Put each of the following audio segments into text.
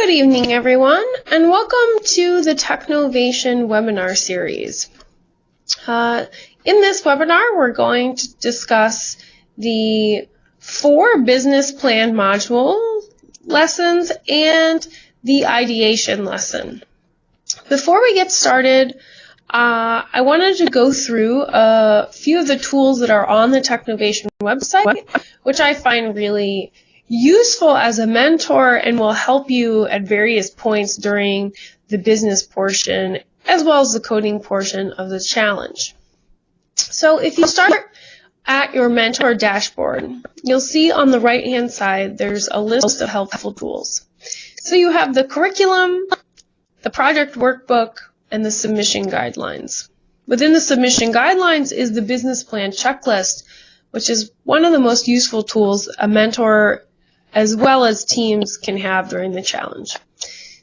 Good evening, everyone, and welcome to the Technovation webinar series. In this webinar, we're going to discuss the 4 business plan module lessons and the ideation lesson. Before we get started, I wanted to go through a few of the tools that are on the Technovation website, which I find really useful as a mentor and will help you at various points during the business portion as well as the coding portion of the challenge. So if you start at your mentor dashboard, you'll see on the right-hand side there's a list of helpful tools. So you have the curriculum, the project workbook, and the submission guidelines. Within the submission guidelines is the business plan checklist, which is one of the most useful tools a mentor as well as teams can have during the challenge.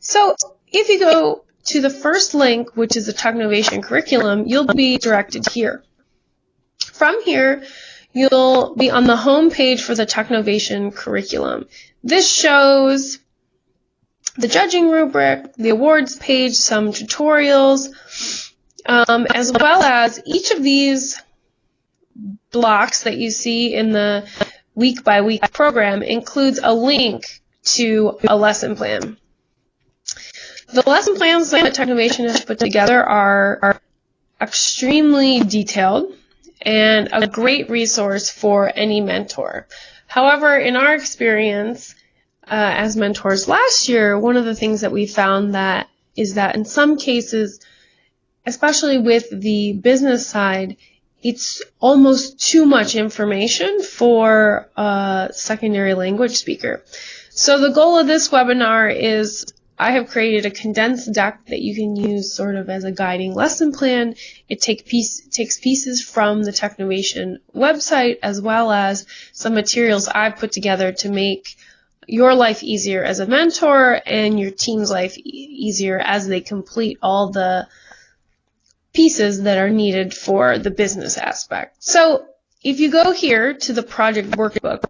So if you go to the first link, which is the Technovation curriculum, you'll be directed here. From here, you'll be on the home page for the Technovation curriculum. This shows the judging rubric, the awards page, some tutorials, as well as each of these blocks that you see in the week-by-week program includes a link to a lesson plan. The lesson plans that Technovation has put together are extremely detailed and a great resource for any mentor. However, in our experience as mentors last year, one of the things that we found is that in some cases, especially with the business side, it's almost too much information for a secondary language speaker. So the goal of this webinar is I have created a condensed deck that you can use sort of as a guiding lesson plan. It takes pieces from the Technovation website as well as some materials I've put together to make your life easier as a mentor and your team's life easier as they complete all the pieces that are needed for the business aspect. So if you go here to the project workbook,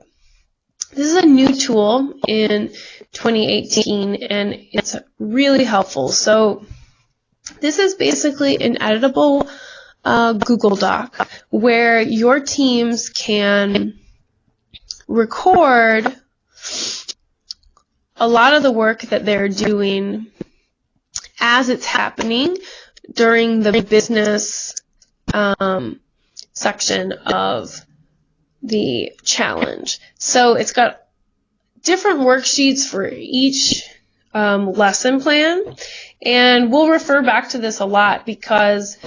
this is a new tool in 2018 and it's really helpful. So this is basically an editable Google Doc where your teams can record a lot of the work that they're doing as it's happening during the business section of the challenge. So it's got different worksheets for each lesson plan, and we'll refer back to this a lot because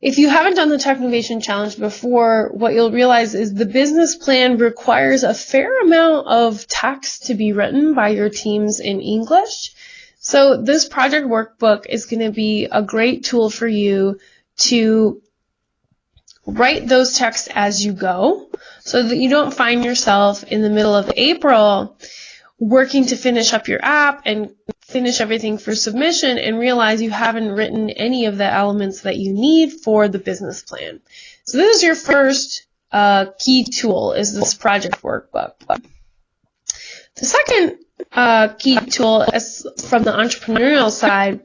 if you haven't done the Technovation challenge before, what you'll realize is the business plan requires a fair amount of text to be written by your teams in English. So this project workbook is going to be a great tool for you to write those texts as you go so that you don't find yourself in the middle of April working to finish up your app and finish everything for submission and realize you haven't written any of the elements that you need for the business plan. So this is your first key tool, is this project workbook. The second key tool from the entrepreneurial side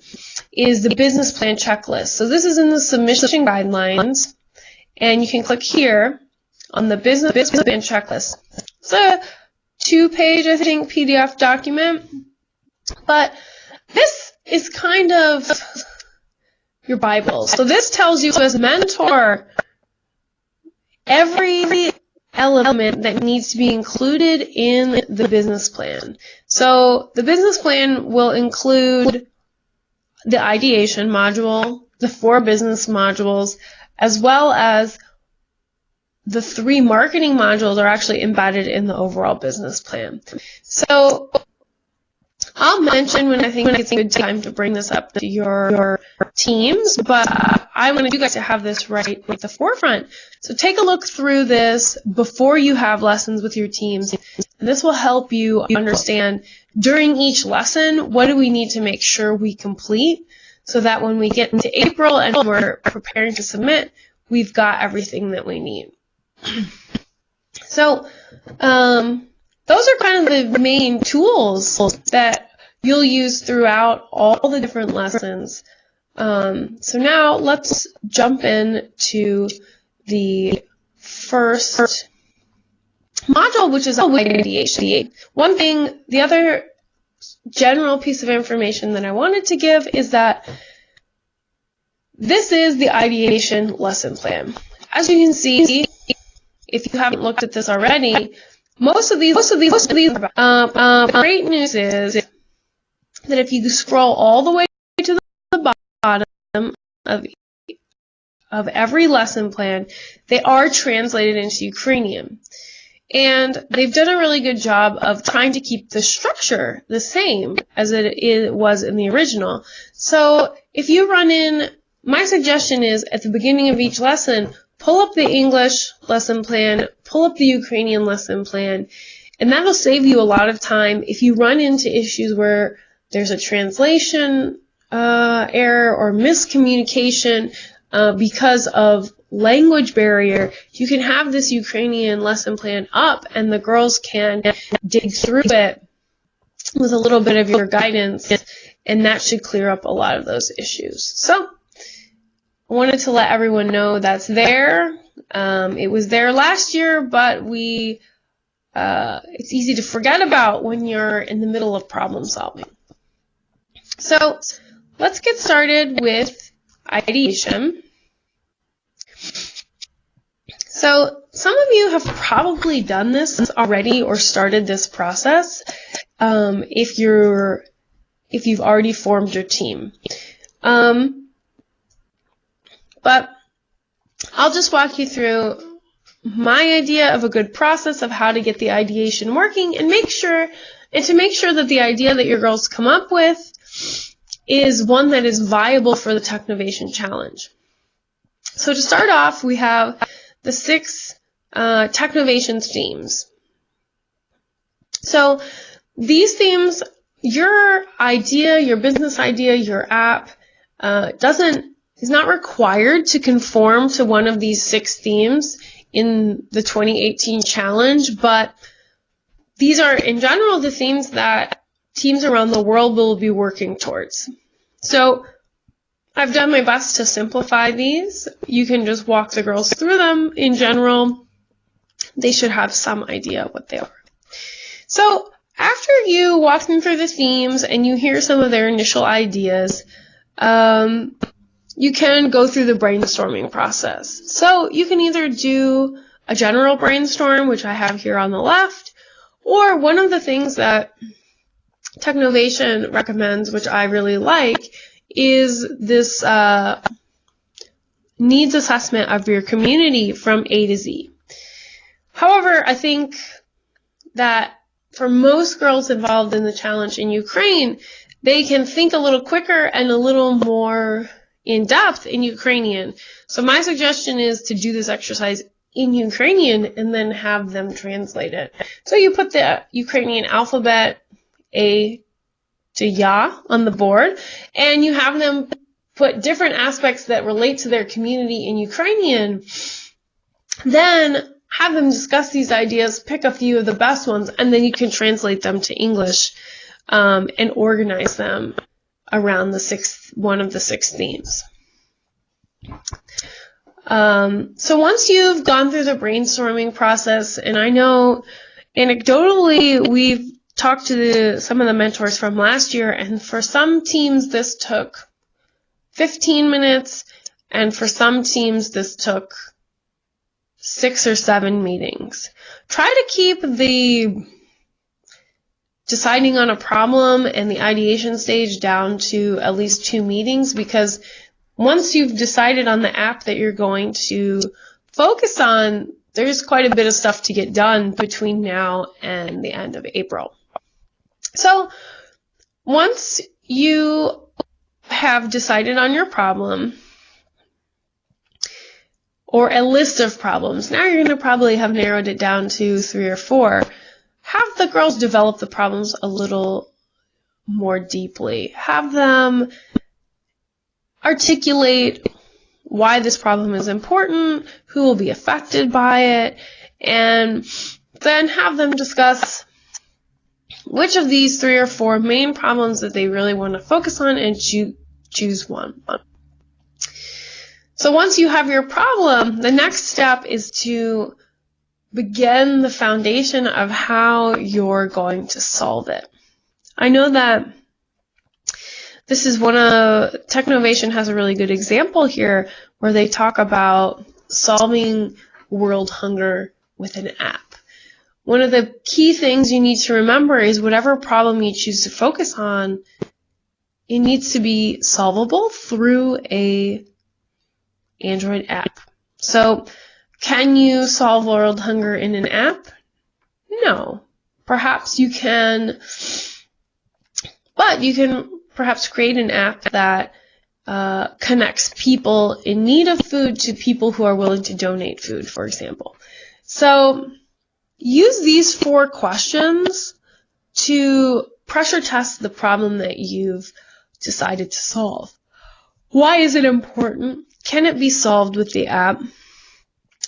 is the business plan checklist. So this is in the submission guidelines, and you can click here on the business plan checklist. It's a 2-page, I think, PDF document, but this is kind of your Bible. So this tells you as a mentor every element that needs to be included in the business plan. So the business plan will include the ideation module, the 4 business modules, as well as the 3 marketing modules are actually embedded in the overall business plan. So I'll mention when I think it's a good time to bring this up to your teams, but I want you guys to have this right at the forefront. So take a look through this before you have lessons with your teams. And this will help you understand during each lesson, what do we need to make sure we complete so that when we get into April and we're preparing to submit, we've got everything that we need. So those are kind of the main tools that you'll use throughout all the different lessons. So now let's jump in to the first module, which is ideation. One thing, the other general piece of information that I wanted to give is that this is the ideation lesson plan. As you can see, if you haven't looked at this already, most of these great news is that if you scroll all the way to the bottom of every lesson plan, they are translated into Ukrainian. And they've done a really good job of trying to keep the structure the same as it was in the original. So if you run in, my suggestion is at the beginning of each lesson, pull up the English lesson plan, pull up the Ukrainian lesson plan, and that'll save you a lot of time if you run into issues where there's a translation error or miscommunication because of language barrier. You can have this Ukrainian lesson plan up and the girls can dig through it with a little bit of your guidance, and that should clear up a lot of those issues. So I wanted to let everyone know that's there. It was there last year, but it's easy to forget about when you're in the middle of problem solving. So let's get started with ideation. So some of you have probably done this already or started this process if you've already formed your team. But I'll just walk you through my idea of a good process of how to get the ideation working and to make sure that the idea that your girls come up with is one that is viable for the Technovation challenge. So to start off, we have the 6 Technovation themes. So these themes, your idea, your business idea, your app is not required to conform to one of these 6 themes in the 2018 challenge, but these are in general the themes that teams around the world will be working towards. So I've done my best to simplify these. You can just walk the girls through them. In general, they should have some idea what they are. So after you walk them through the themes and you hear some of their initial ideas, you can go through the brainstorming process. So you can either do a general brainstorm, which I have here on the left, or one of the things that Technovation recommends, which I really like, is this needs assessment of your community from A to Z. However, I think that for most girls involved in the challenge in Ukraine, they can think a little quicker and a little more in depth in Ukrainian. So my suggestion is to do this exercise in Ukrainian and then have them translate it. So you put the Ukrainian alphabet A to Ya on the board, and you have them put different aspects that relate to their community in Ukrainian. Then have them discuss these ideas, pick a few of the best ones, and then you can translate them to English and organize them around one of the 6 themes. So once you've gone through the brainstorming process, and I know anecdotally we've talked to some of the mentors from last year, and for some teams this took 15 minutes, and for some teams this took 6 or 7 meetings. Try to keep the deciding on a problem and the ideation stage down to at least 2 meetings, because once you've decided on the app that you're going to focus on, there's quite a bit of stuff to get done between now and the end of April. So once you have decided on your problem or a list of problems, now you're going to probably have narrowed it down to 3 or 4. Have the girls develop the problems a little more deeply. Have them articulate why this problem is important, who will be affected by it, and then have them discuss which of these 3 or 4 main problems that they really want to focus on and choose one. So once you have your problem, the next step is to begin the foundation of how you're going to solve it. I know that this is Technovation has a really good example here where they talk about solving world hunger with an app. One of the key things you need to remember is whatever problem you choose to focus on, it needs to be solvable through a Android app. So, can you solve world hunger in an app? No. Perhaps you can, but you can perhaps create an app that connects people in need of food to people who are willing to donate food, for example. So, use these 4 questions to pressure test the problem that you've decided to solve. Why is it important? Can it be solved with the app?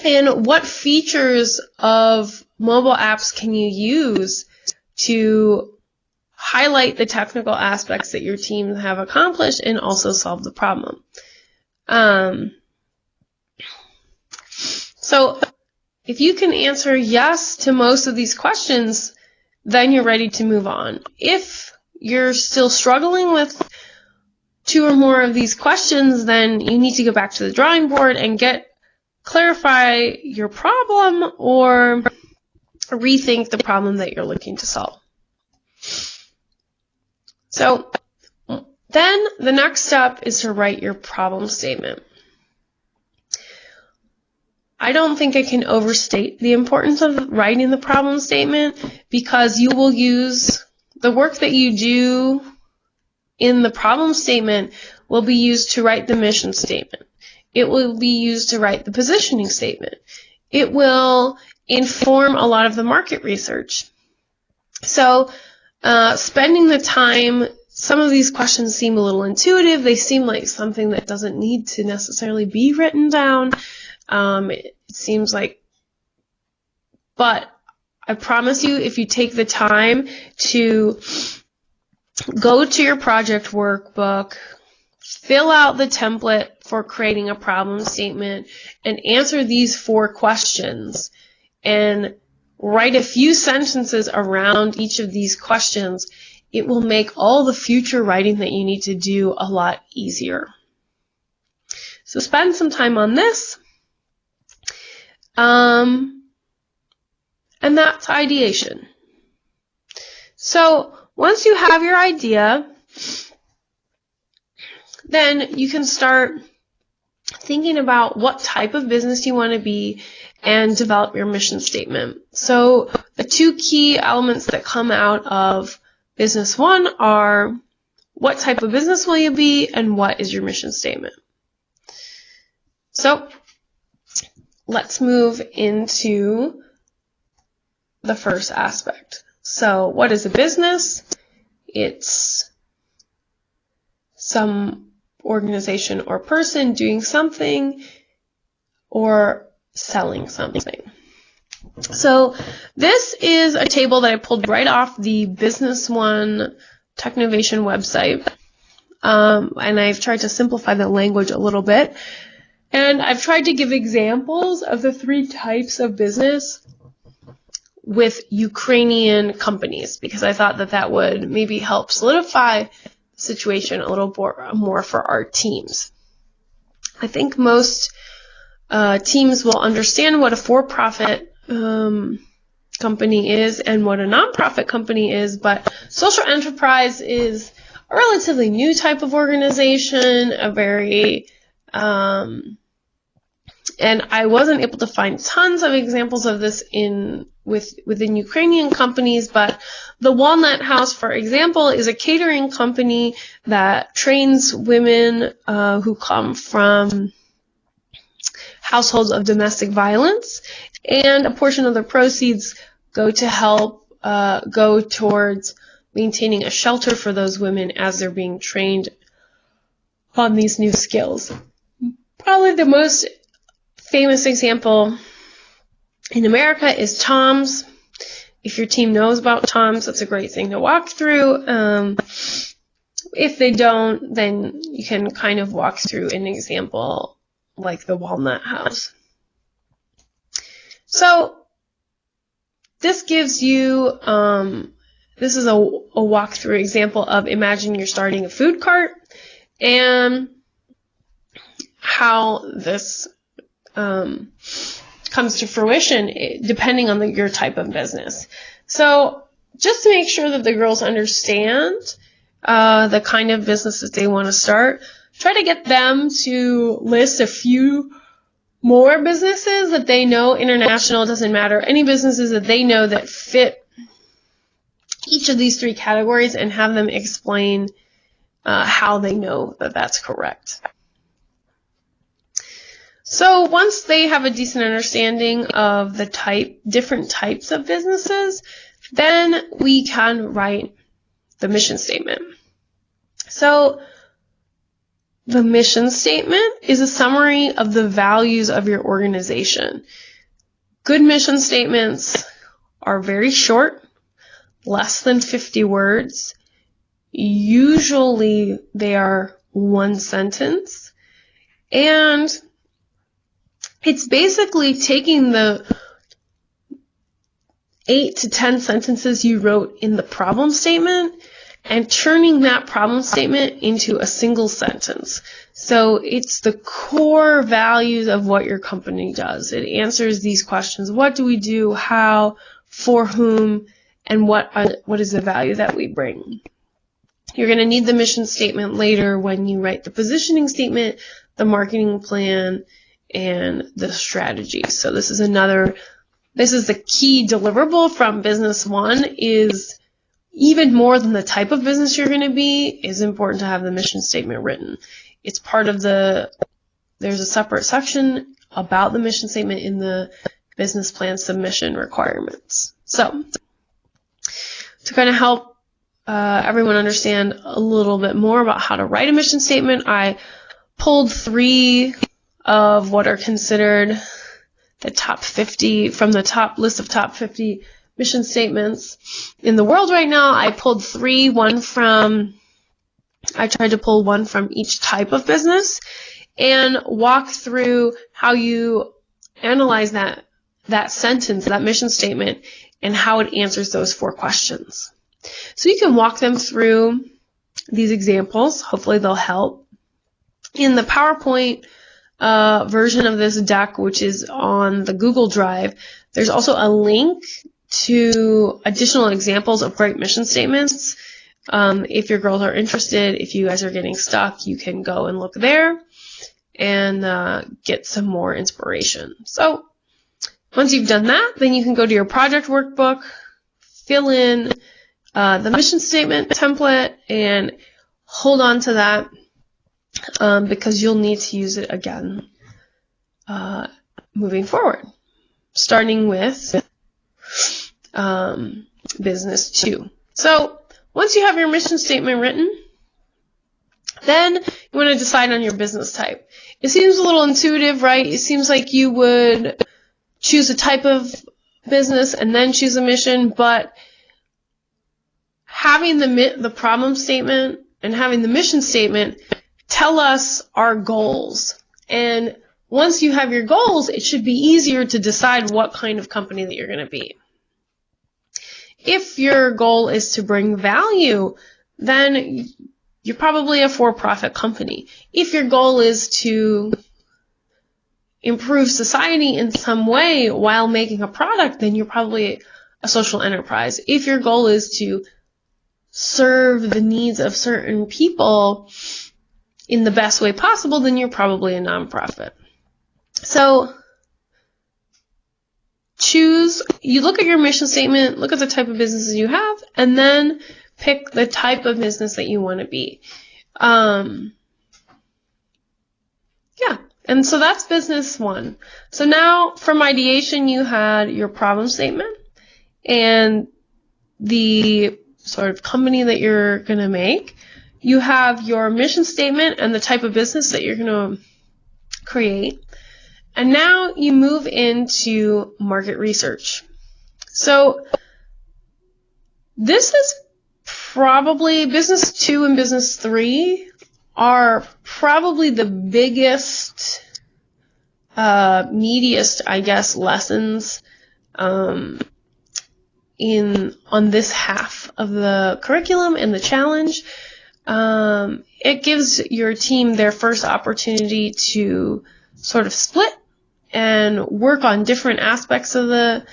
And what features of mobile apps can you use to highlight the technical aspects that your team have accomplished and also solve the problem? So if you can answer yes to most of these questions, then you're ready to move on. If you're still struggling with 2 or more of these questions, then you need to go back to the drawing board and clarify your problem or rethink the problem that you're looking to solve. So then the next step is to write your problem statement. I don't think I can overstate the importance of writing the problem statement, because you will use the work that you do in the problem statement will be used to write the mission statement. It will be used to write the positioning statement. It will inform a lot of the market research. So spending the time, some of these questions seem a little intuitive. They seem like something that doesn't need to necessarily be written down. It seems like, but I promise you, if you take the time to go to your project workbook, fill out the template for creating a problem statement, and answer these 4 questions, and write a few sentences around each of these questions, it will make all the future writing that you need to do a lot easier. So spend some time on this. And that's ideation. So once you have your idea, then you can start thinking about what type of business you want to be and develop your mission statement. So the 2 key elements that come out of business 1 are what type of business will you be and what is your mission statement. So let's move into the first aspect. So what is a business? It's some organization or person doing something or selling something. So this is a table that I pulled right off the Business One Technovation website. And I've tried to simplify the language a little bit. And I've tried to give examples of the 3 types of business with Ukrainian companies, because I thought that that would maybe help solidify the situation a little more for our teams. I think most teams will understand what a for-profit company is and what a non-profit company is, but social enterprise is a relatively new type of organization, and I wasn't able to find tons of examples of this within Ukrainian companies, but the Walnut House, for example, is a catering company that trains women who come from households of domestic violence, and a portion of the proceeds go towards maintaining a shelter for those women as they're being trained on these new skills. Probably the most famous example in America is Tom's. If your team knows about TOMS, that's a great thing to walk through. If they don't, then you can kind of walk through an example like the walnut house. So this gives you, this is a walkthrough example of, imagine you're starting a food cart and how this comes to fruition depending on your type of business. So just to make sure that the girls understand the kind of business that they want to start, try to get them to list a few more businesses that they know, international, doesn't matter, any businesses that they know that fit each of these 3 categories, and have them explain how they know that that's correct. So once they have a decent understanding of the different types of businesses, then we can write the mission statement. So the mission statement is a summary of the values of your organization. Good mission statements are very short, less than 50 words. Usually they are 1 sentence. And it's basically taking the 8 to 10 sentences you wrote in the problem statement and turning that problem statement into a single sentence. So it's the core values of what your company does. It answers these questions: what do we do, how, for whom, and what is the value that we bring. You're going to need the mission statement later when you write the positioning statement, the marketing plan, and the strategy. So this is the key deliverable from business 1, is even more than the type of business you're going to be, is important to have the mission statement written. It's part of there's a separate section about the mission statement in the business plan submission requirements. So to kind of help everyone understand a little bit more about how to write a mission statement, I pulled 3 of what are considered the top 50 from the top list of top 50 mission statements in the world right now. I pulled 3, I tried to pull 1 from each type of business and walk through how you analyze that sentence, that mission statement, and how it answers those 4 questions. So you can walk them through these examples. Hopefully they'll help. In the PowerPoint version of this deck, which is on the Google Drive, there's also a link to additional examples of great mission statements. If your girls are interested, if you guys are getting stuck, you can go and look there and get some more inspiration. So once you've done that, then you can go to your project workbook, fill in the mission statement template, and hold on to that because you'll need to use it again moving forward, starting with business 2. So once you have your mission statement written, then you want to decide on your business type. It seems a little intuitive, right? It seems like you would choose a type of business and then choose a mission, but having the problem statement and having the mission statement tell us our goals. And once you have your goals, it should be easier to decide what kind of company that you're going to be. If your goal is to bring value, then you're probably a for-profit company. If your goal is to improve society in some way while making a product, then you're probably a social enterprise. If your goal is to serve the needs of certain people in the best way possible, then you're probably a nonprofit. So you look at your mission statement, look at the type of businesses you have, and then pick the type of business that you want to be. And so that's business 1. So now from ideation, you had your problem statement and the sort of company that you're going to make. You have your mission statement and the type of business that you're going to create. And now you move into market research. So This is probably Business 2 and Business 3 are probably the biggest, meatiest, I guess, lessons on this half of the curriculum and the challenge. It gives your team their first opportunity to sort of split and work on different aspects of the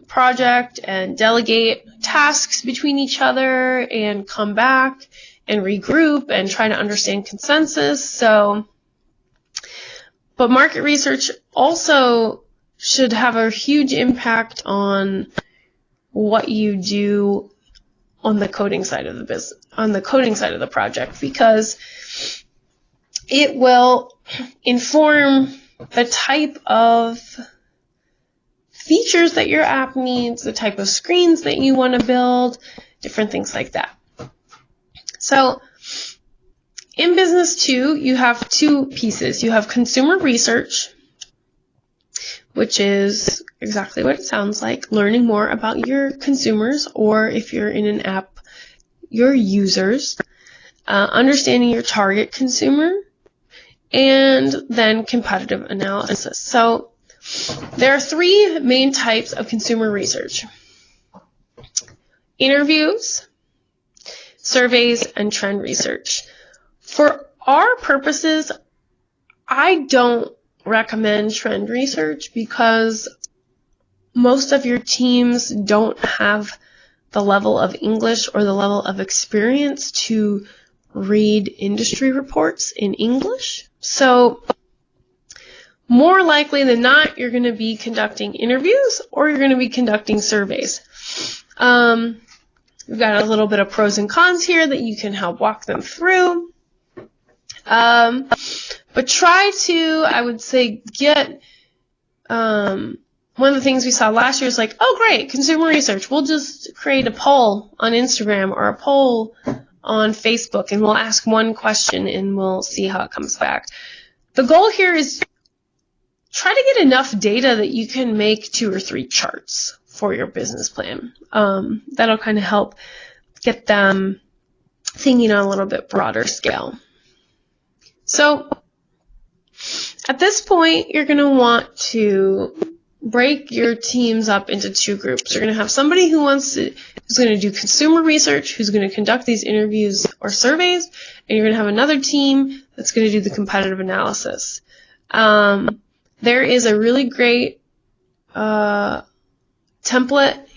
project and delegate tasks between each other and come back and regroup and try to understand consensus. But market research also should have a huge impact on what you do on the coding side of the business, on the coding side of the project, because it will inform the type of features that your app needs, the type of screens that you want to build, different things like that. So in Business 2, you have two pieces. You have consumer research, which is exactly what it sounds like, learning more about your consumers, or if you're in an app, your users, understanding your target consumer, and then competitive analysis. So there are three main types of consumer research: interviews, surveys, and trend research. For our purposes, I don't recommend trend research because most of your teams don't have the level of English or the level of experience to read industry reports in English. So more likely than not, you're going to be conducting interviews or you're going to be conducting surveys. We've got a little bit of pros and cons here that you can help walk them through. But try to, I would say, get, one of the things we saw last year is like, oh great, consumer research. We'll just create a poll on Instagram or a poll on Facebook and we'll ask one question and we'll see how it comes back. The goal here is try to get enough data that you can make 2 or 3 charts for your business plan. That'll kind of help get them thinking on a little bit broader scale. So at this point, you're going to want to break your teams up into 2 groups. You're going to have somebody who's going to do consumer research, who's going to conduct these interviews or surveys, and you're going to have another team that's going to do the competitive analysis. There is a really great template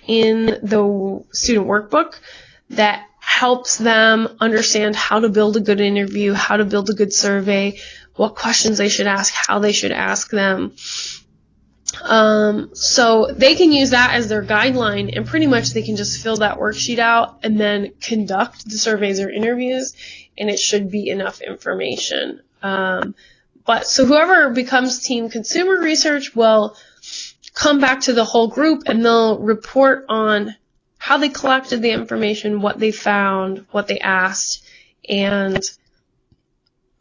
in the student workbook that helps them understand how to build a good interview, how to build a good survey, what questions they should ask, how they should ask them. So they can use that as their guideline, and pretty much they can just fill that worksheet out and then conduct the surveys or interviews, and it should be enough information. But so whoever becomes team consumer research will come back to the whole group and they'll report on how they collected the information, what they found, what they asked, and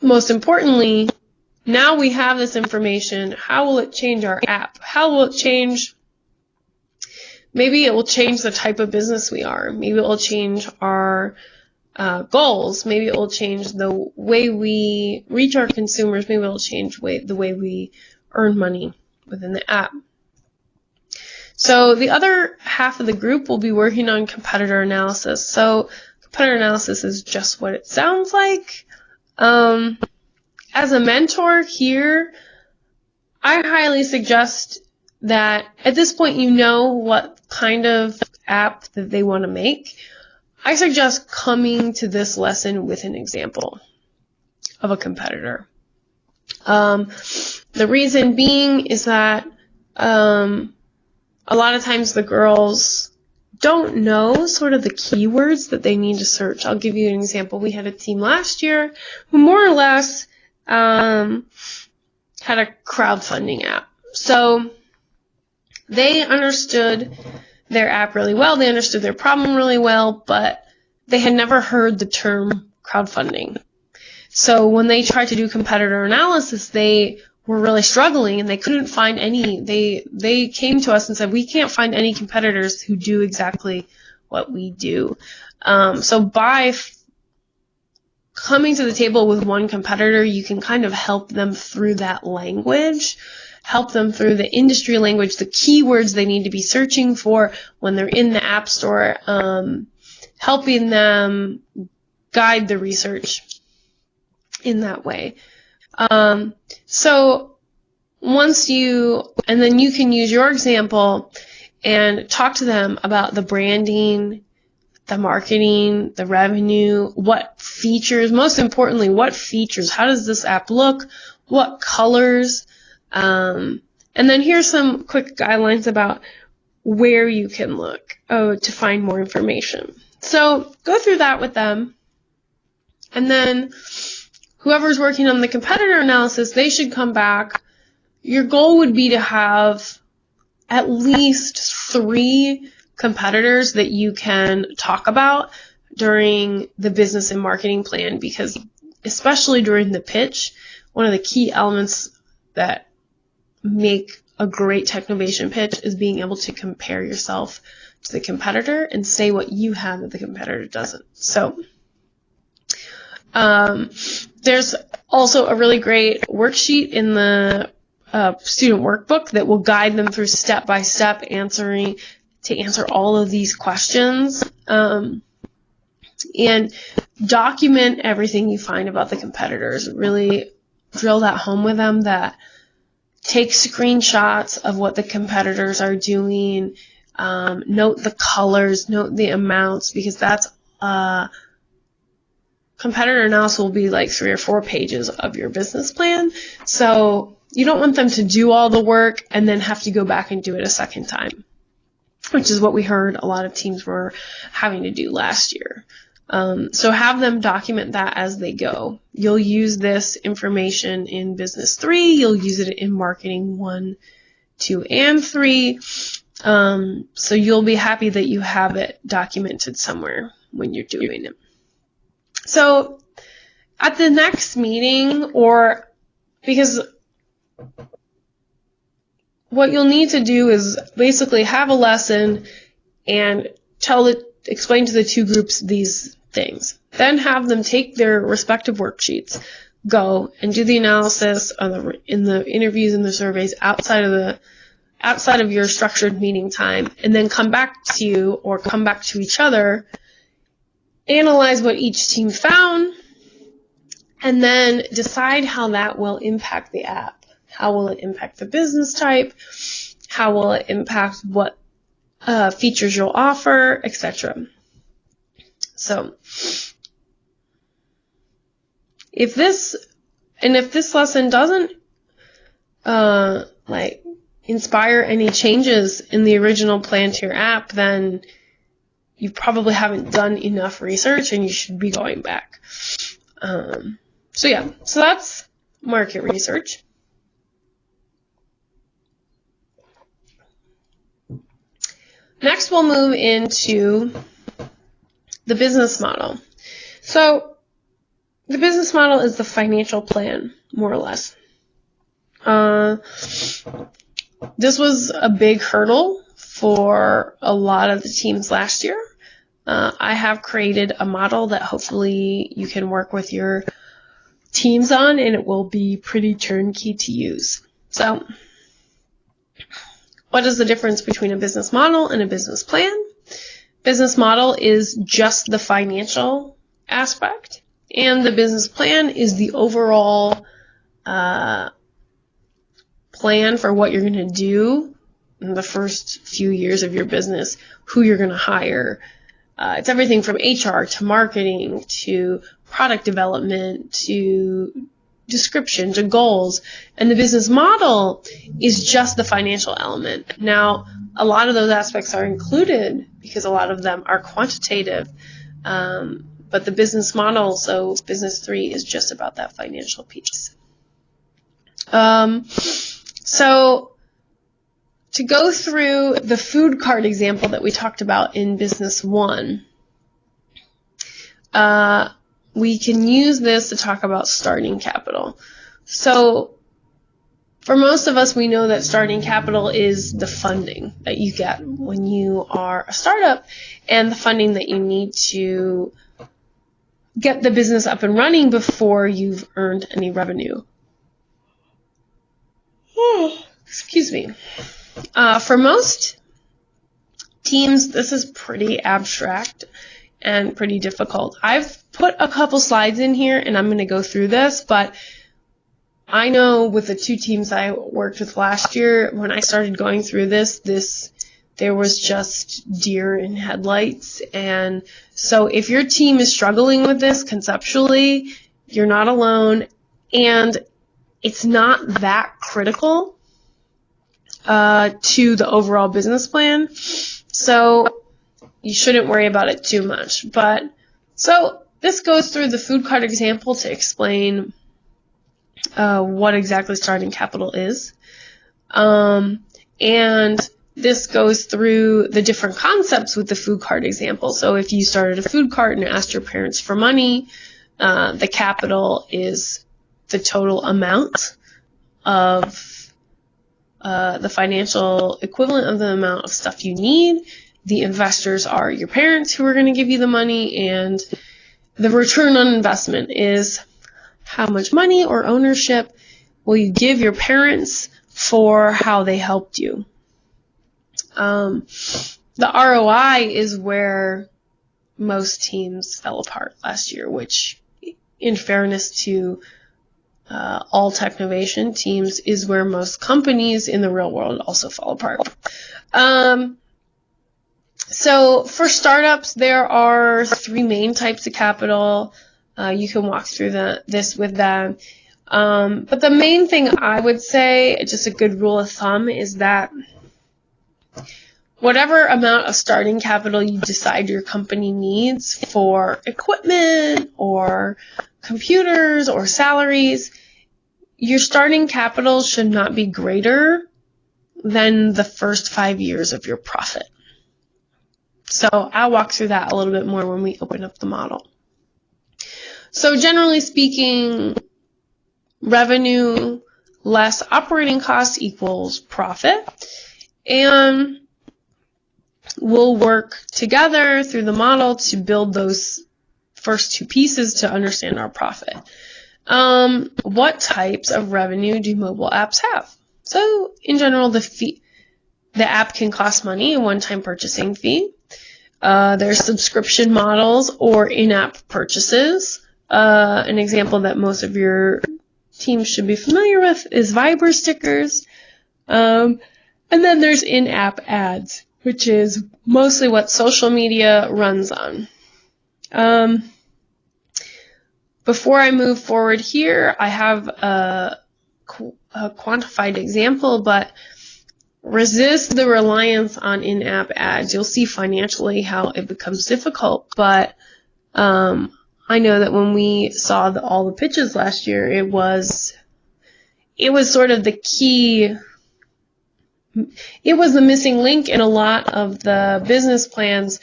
most importantly, now we have this information. How will it change our app? How will it change? Maybe it will change the type of business we are. Maybe it will change our goals. Maybe it will change the way we reach our consumers. Maybe it will change the way we earn money within the app. So the other half of the group will be working on competitor analysis. So competitor analysis is just what it sounds like. As a mentor here, I highly suggest that at this point you know what kind of app that they want to make. I suggest coming to this lesson with an example of a competitor. The reason being is that a lot of times the girls don't know sort of the keywords that they need to search. I'll give you an example. We had a team last year who more or less had a crowdfunding app. So they understood their app really well. They understood their problem really well, but they had never heard the term crowdfunding. So when they tried to do competitor analysis, they were really struggling and they couldn't find any. They came to us and said, we can't find any competitors who do exactly what we do. So by coming to the table with one competitor, you can kind of help them through that language, help them through the industry language, the keywords they need to be searching for when they're in the App Store, helping them guide the research in that way. So and then you can use your example and talk to them about the branding, the marketing, the revenue, what features, most importantly, what features, how does this app look, what colors, and then here's some quick guidelines about where you can look to find more information. So go through that with them, and then whoever's working on the competitor analysis, they should come back. Your goal would be to have at least 3 competitors that you can talk about during the business and marketing plan, because especially during the pitch, one of the key elements that make a great Technovation pitch is being able to compare yourself to the competitor and say what you have that the competitor doesn't. So there's also a really great worksheet in the student workbook that will guide them through step-by-step to answer all of these questions, and document everything you find about the competitors. Really drill that home with them, that take screenshots of what the competitors are doing, note the colors, note the amounts, because that's competitor analysis will be like 3 or 4 pages of your business plan. So you don't want them to do all the work and then have to go back and do it a second time, which is what we heard a lot of teams were having to do last year. So have them document that as they go. You'll use this information in Business 3. You'll use it in Marketing 1, 2, and 3. So you'll be happy that you have it documented somewhere when you're doing it. So at the next meeting, because what you'll need to do is basically have a lesson and explain to the 2 groups these things. Then have them take their respective worksheets, go and do the analysis in the interviews and the surveys outside of your structured meeting time, and then come back to you or come back to each other, analyze what each team found, and then decide how that will impact the app. How will it impact the business type? How will it impact what features you'll offer, etc. So, if this lesson doesn't inspire any changes in the original plan to your app, then you probably haven't done enough research and you should be going back. So that's market research. Next, we'll move into the business model. So the business model is the financial plan, more or less. This was a big hurdle for a lot of the teams last year. I have created a model that hopefully you can work with your teams on, and it will be pretty turnkey to use. So, what is the difference between a business model and a business plan? Business model is just the financial aspect, and the business plan is the overall plan for what you're going to do in the first few years of your business, who you're going to hire. It's everything from HR to marketing to product development to description to goals. And the business model is just the financial element. Now, a lot of those aspects are included because a lot of them are quantitative. But the business model, so Business 3, is just about that financial piece. So to go through the food cart example that we talked about in Business 1, we can use this to talk about starting capital. So for most of us, we know that starting capital is the funding that you get when you are a startup and the funding that you need to get the business up and running before you've earned any revenue. Excuse me. For most teams, this is pretty abstract and pretty difficult. I've put a couple slides in here and I'm going to go through this, but I know with the 2 teams I worked with last year, when I started going through this there was just deer in headlights. And so if your team is struggling with this conceptually, you're not alone, and it's not that critical to the overall business plan. So you shouldn't worry about it too much. But so this goes through the food cart example to explain what exactly starting capital is. And this goes through the different concepts with the food cart example. So if you started a food cart and asked your parents for money, the capital is the total amount of the financial equivalent of the amount of stuff you need. The investors are your parents who are going to give you the money, and the return on investment is how much money or ownership will you give your parents for how they helped you. The ROI is where most teams fell apart last year, which, in fairness to all Technovation teams, is where most companies in the real world also fall apart. So for startups, there are 3 main types of capital. You can walk through this with them. But the main thing I would say, just a good rule of thumb, is that whatever amount of starting capital you decide your company needs for equipment or computers or salaries, your starting capital should not be greater than the first 5 years of your profit. So I'll walk through that a little bit more when we open up the model. So generally speaking, revenue less operating costs equals profit. And we'll work together through the model to build those first 2 pieces to understand our profit. What types of revenue do mobile apps have? So in general, the app can cost money, a one-time purchasing fee. There's subscription models or in-app purchases. An example that most of your teams should be familiar with is Viber stickers. And then there's in-app ads, which is mostly what social media runs on. Before I move forward here, I have a quantified example, but resist the reliance on in-app ads. You'll see financially how it becomes difficult, but I know that when we saw all the pitches last year, it was sort of the key. It was the missing link in a lot of the business plans,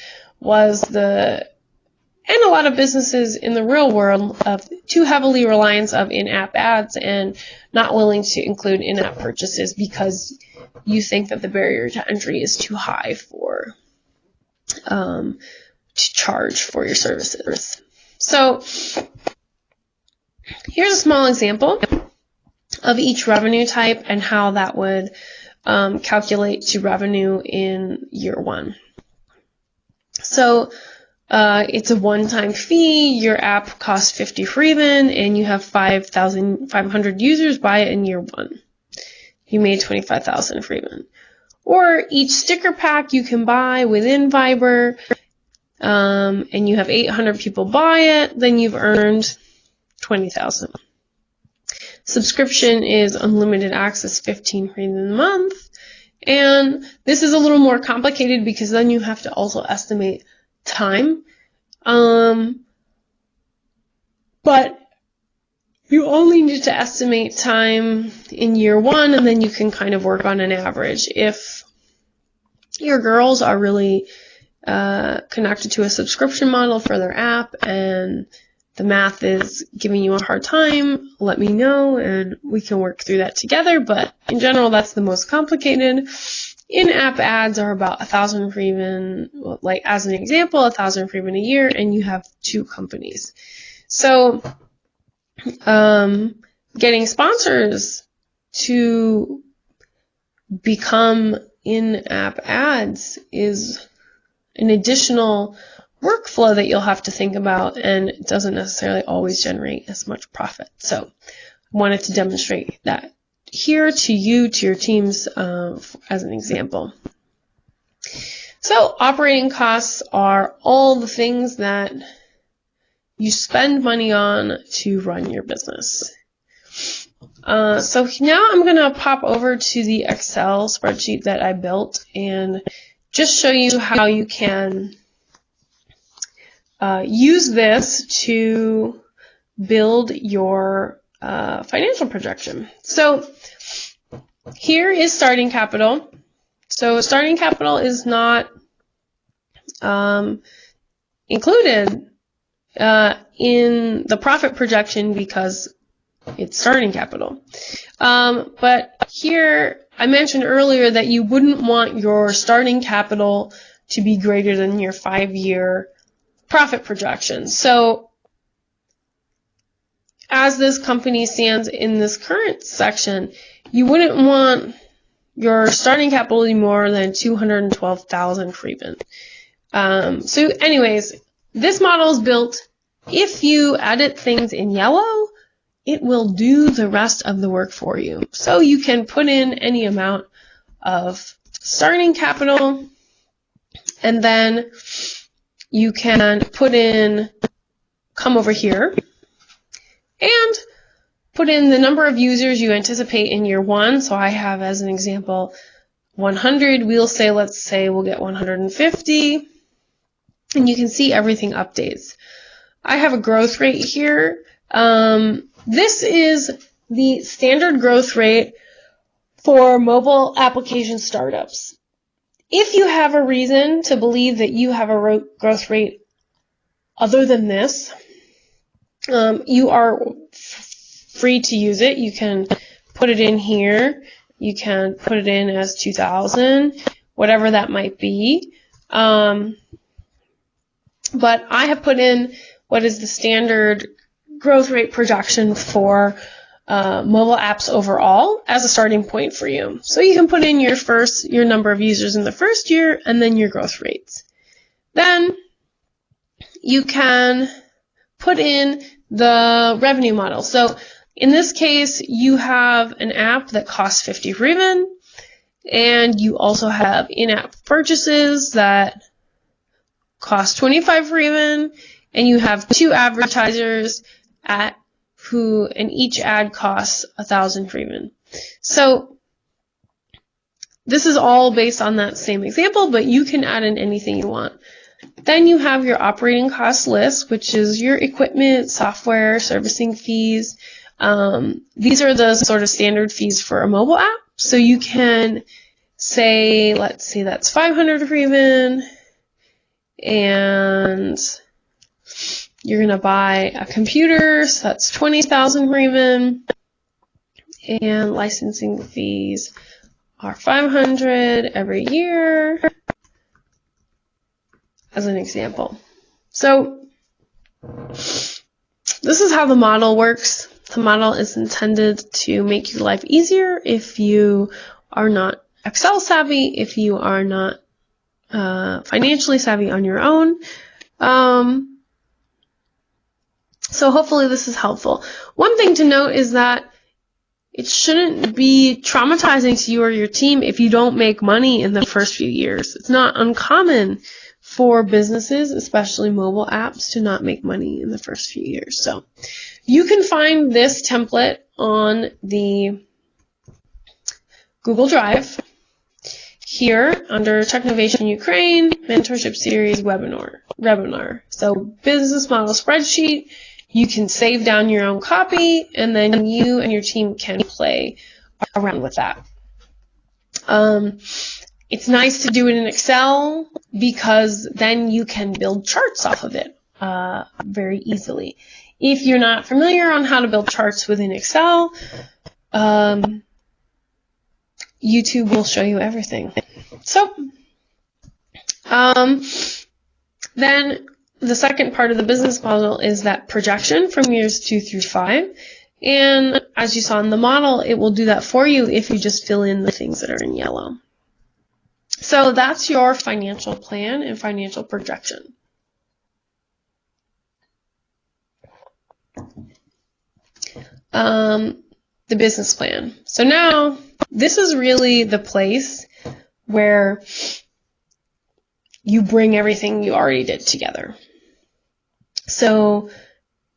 and a lot of businesses in the real world, of too heavily reliance of in-app ads and not willing to include in-app purchases because you think that the barrier to entry is too high for to charge for your services. So here's a small example of each revenue type and how that would calculate to revenue in year 1. So it's a one-time fee. Your app costs 50 Freeman, and you have 500 users buy it in year 1. You made 25,000 Freeman. Or each sticker pack you can buy within Viber, and you have 800 people buy it, then you've earned 20,000. Subscription is unlimited access, 15 Freeman a month. And this is a little more complicated because then you have to also estimate time. But you only need to estimate time in year 1, and then you can kind of work on an average. If your girls are really connected to a subscription model for their app and the math is giving you a hard time, let me know and we can work through that together. But in general, that's the most complicated. in-app ads are about 1,000 for even, like as an example, 1,000 for even a year, and you have 2 companies. So getting sponsors to become in-app ads is an additional workflow that you'll have to think about, and it doesn't necessarily always generate as much profit. So I wanted to demonstrate that here to you, to your teams, as an example. So operating costs are all the things that you spend money on to run your business. So now I'm going to pop over to the Excel spreadsheet that I built and just show you how you can use this to build your financial projection. So here is starting capital. So starting capital is not included in the profit projection because it's starting capital. But here, I mentioned earlier that you wouldn't want your starting capital to be greater than your 5-year profit projection. So as this company stands in this current section, you wouldn't want your starting capital to be more than $212,000 for even. So anyways, this model is built. If you edit things in yellow, it will do the rest of the work for you. So you can put in any amount of starting capital, and then you can come over here and put in the number of users you anticipate in year 1. So I have, as an example, 100. Let's say we'll get 150. And you can see everything updates. I have a growth rate here. This is the standard growth rate for mobile application startups. If you have a reason to believe that you have a growth rate other than this, you are free to use it. You can put it in here. You can put it in as 2,000, whatever that might be. But I have put in what is the standard growth rate projection for mobile apps overall as a starting point for you. So you can put in your number of users in the first year and then your growth rates. Then you can put in the revenue model. So in this case, you have an app that costs 50 for even, and you also have in-app purchases that cost 25 for even, and you have 2 advertisers and each ad costs 1,000 for even. So this is all based on that same example, but you can add in anything you want. Then you have your operating cost list, which is your equipment, software, servicing fees. These are the sort of standard fees for a mobile app. So you can say, let's say that's 500 for even, and you're going to buy a computer, so that's 20,000 for even, and licensing fees are 500 every year, as an example. So this is how the model works. The model is intended to make your life easier if you are not Excel savvy, if you are not financially savvy on your own. So hopefully this is helpful. One thing to note is that it shouldn't be traumatizing to you or your team if you don't make money in the first few years. It's not uncommon for businesses, especially mobile apps, to not make money in the first few years. So you can find this template on the Google Drive here under Technovation Ukraine Mentorship Series Webinar. So business model spreadsheet. You can save down your own copy, and then you and your team can play around with that. It's nice to do it in Excel because then you can build charts off of it very easily. If you're not familiar on how to build charts within Excel, YouTube will show you everything. So then the second part of the business model is that projection from years 2 through 5. And as you saw in the model, it will do that for you if you just fill in the things that are in yellow. So that's your financial plan and financial projection. The business plan. So now this is really the place where you bring everything you already did together. So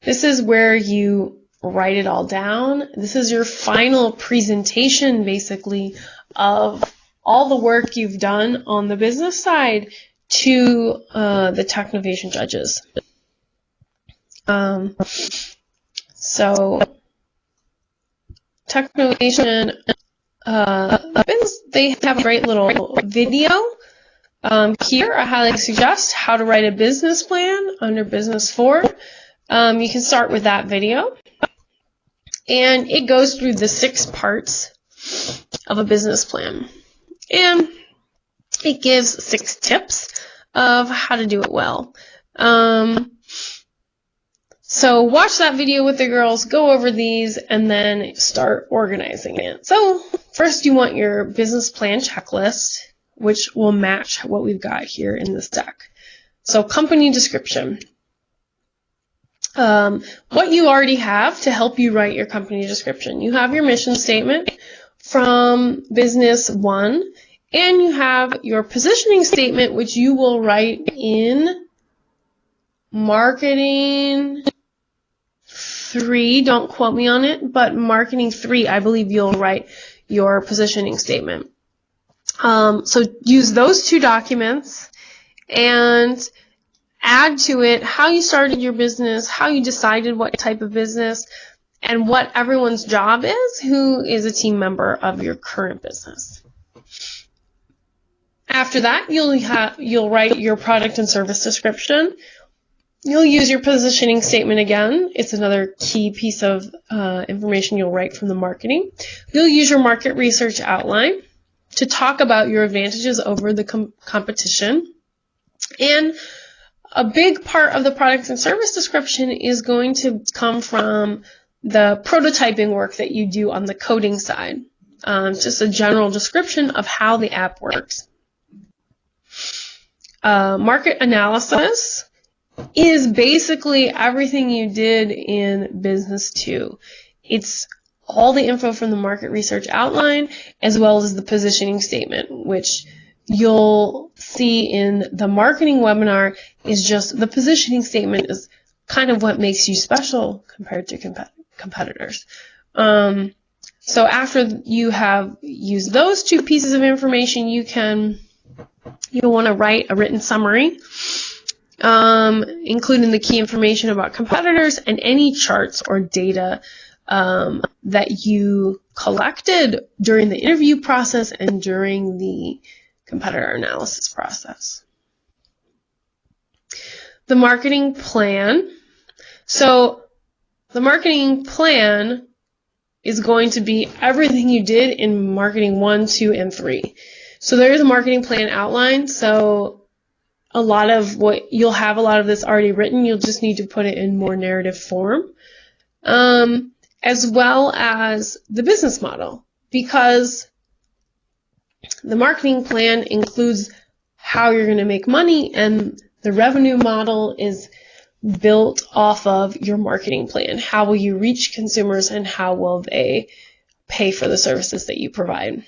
this is where you write it all down. This is your final presentation, basically, of all the work you've done on the business side to the Technovation judges. So Technovation, they have a great little video. Here, I highly suggest how to write a business plan under Business 4. You can start with that video. And it goes through the 6 parts of a business plan. And it gives 6 tips of how to do it well. So watch that video with the girls, go over these, and then start organizing it. So first you want your business plan checklist, which will match what we've got here in this deck. So company description. What you already have to help you write your company description. You have your mission statement from Business 1, and you have your positioning statement, which you will write in Marketing 3. Don't quote me on it, but Marketing 3, I believe you'll write your positioning statement. So use those 2 documents and add to it how you started your business, how you decided what type of business, and what everyone's job is, who is a team member of your current business. After that, you'll write your product and service description. You'll use your positioning statement again. It's another key piece of information you'll write from the marketing. You'll use your market research outline to talk about your advantages over the competition. And a big part of the product and service description is going to come from the prototyping work that you do on the coding side. Just a general description of how the app works. Market analysis is basically everything you did in Business 2. It's all the info from the market research outline as well as the positioning statement, which you'll see in the marketing webinar is just the positioning statement is kind of what makes you special compared to competitors. So after you have used those 2 pieces of information, you'll want to write a written summary, including the key information about competitors and any charts or data that you collected during the interview process and during the competitor analysis process. The marketing plan. So the marketing plan is going to be everything you did in marketing 1, 2, and 3. So there is a marketing plan outline. So you'll have a lot of this already written. You'll just need to put it in more narrative form, as well as the business model, because the marketing plan includes how you're going to make money, and the revenue model is built off of your marketing plan. How will you reach consumers, and how will they pay for the services that you provide?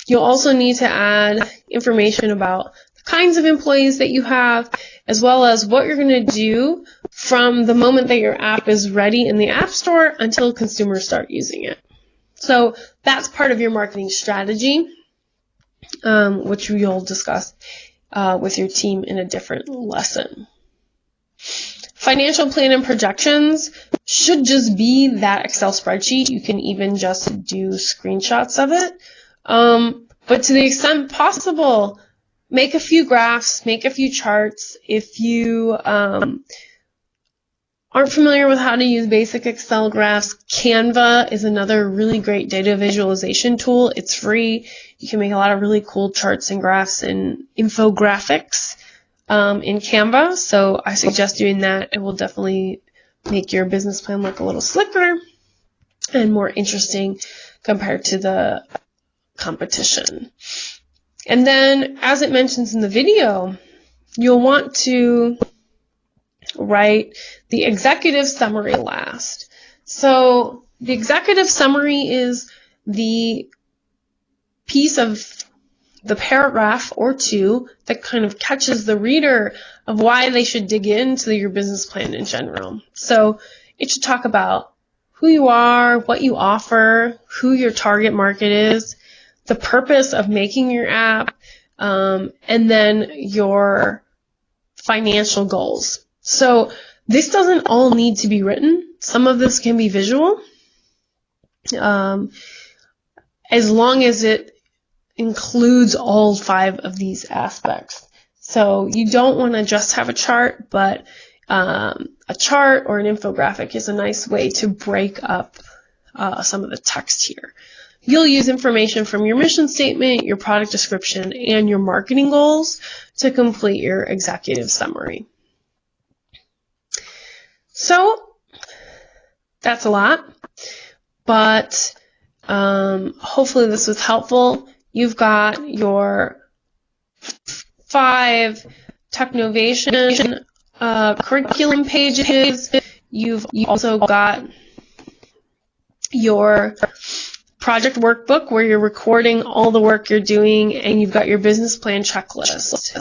You'll also need to add information about the kinds of employees that you have, as well as what you're going to do from the moment that your app is ready in the App Store until consumers start using it. So that's part of your marketing strategy, which you'll discuss with your team in a different lesson. Financial plan and projections should just be that Excel spreadsheet. You can even just do screenshots of it. But to the extent possible, make a few graphs, make a few charts. If you aren't familiar with how to use basic Excel graphs, Canva is another really great data visualization tool. It's free. You can make a lot of really cool charts and graphs and infographics in Canva. So I suggest doing that. It will definitely make your business plan look a little slicker and more interesting compared to the competition. And then, as it mentions in the video, you'll want to write the executive summary last. So the executive summary is the piece of the paragraph or two that kind of catches the reader of why they should dig into your business plan in general. So it should talk about who you are, what you offer, who your target market is, the purpose of making your app, and then your financial goals. So this doesn't all need to be written. Some of this can be visual, as long as it includes all 5 of these aspects. So you don't want to just have a chart, but a chart or an infographic is a nice way to break up some of the text here. You'll use information from your mission statement, your product description, and your marketing goals to complete your executive summary. So that's a lot, but hopefully this was helpful. You've got your 5 Technovation curriculum pages. You've also got your project workbook where you're recording all the work you're doing, and you've got your business plan checklist.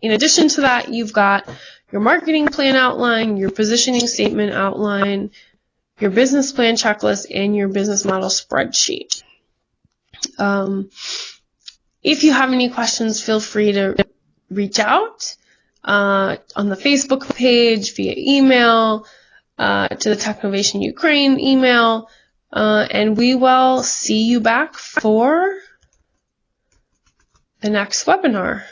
In addition to that, you've got your marketing plan outline, your positioning statement outline, your business plan checklist, and your business model spreadsheet. If you have any questions, feel free to reach out on the Facebook page, via email, to the Technovation Ukraine email, and we will see you back for the next webinar.